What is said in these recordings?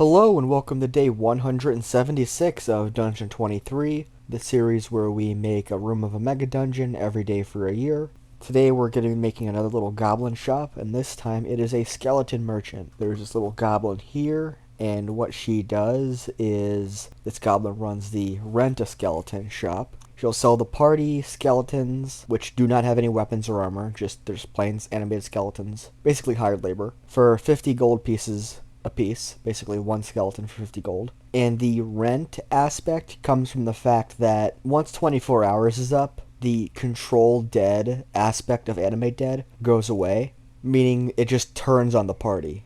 Hello and welcome to day 176 of Dungeon23, the series where we make a room of a mega dungeon every day for a year. Today we're going to be making another little goblin shop, and this time it is a skeleton merchant. There's this little goblin here, and what she does is this goblin runs the rent-a-skeleton shop. She'll sell the party skeletons, which do not have any weapons or armor, there's plain animated skeletons, basically hired labor, for 50 gold pieces a piece, basically one skeleton for 50 gold. And the rent aspect comes from the fact that once 24 hours is up, the control dead aspect of animate dead goes away, meaning it just turns on the party.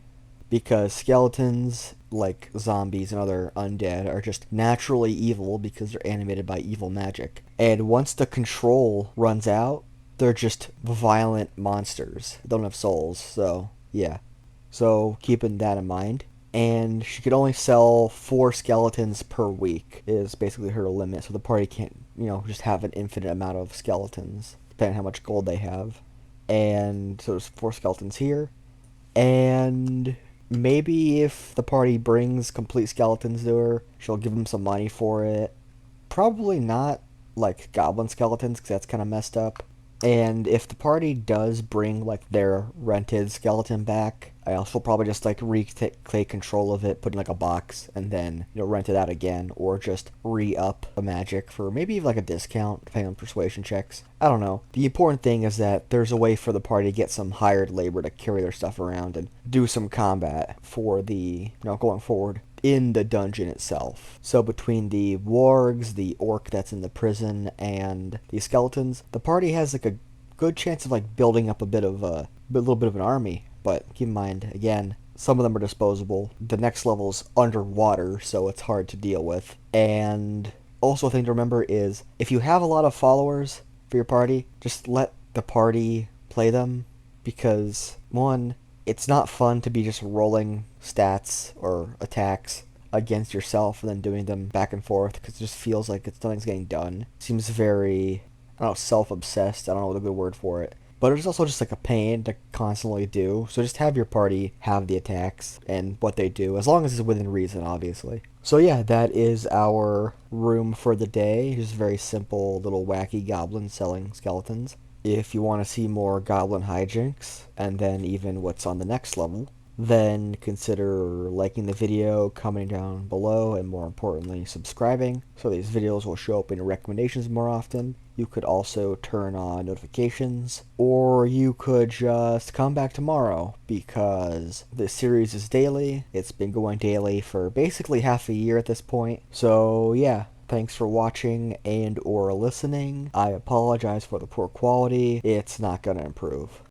Because skeletons, like zombies and other undead, are just naturally evil because they're animated by evil magic. And once the control runs out, they're just violent monsters. They don't have souls, so yeah. So keeping that in mind. And she could only sell 4 skeletons per week is basically her limit, so the party can't, just have an infinite amount of skeletons, depending on how much gold they have. And so there's 4 skeletons here. And maybe if the party brings complete skeletons to her, she'll give them some money for it. Probably not like goblin skeletons, because that's kind of messed up. And if the party does bring like their rented skeleton back, I also probably just like retake control of it, put in like a box, and then rent it out again, or just re-up the magic for maybe even like a discount, depending on persuasion checks. I don't know. The important thing is that there's a way for the party to get some hired labor to carry their stuff around and do some combat for the going forward in the dungeon itself. So between the wargs, the orc that's in the prison, and the skeletons, the party has like a good chance of like building up a little bit of an army. But keep in mind, again, some of them are disposable. The next level's underwater, so it's hard to deal with. And also a thing to remember is if you have a lot of followers for your party, just let the party play them, because one, it's not fun to be just rolling stats or attacks against yourself and then doing them back and forth, because it just feels like nothing's getting done. It seems very, I don't know, self-obsessed. I don't know the good word for it. But it's also just like a pain to constantly do. So just have your party have the attacks and what they do, as long as it's within reason, obviously. So yeah, that is our room for the day. Just very simple little wacky goblin selling skeletons. If you want to see more goblin hijinks, and then even what's on the next level, then consider liking the video, commenting down below, and more importantly, subscribing, so these videos will show up in your recommendations more often. You could also turn on notifications, or you could just come back tomorrow, because this series is daily. It's been going daily for basically half a year at this point. So yeah, thanks for watching and or listening. I apologize for the poor quality. It's not gonna improve.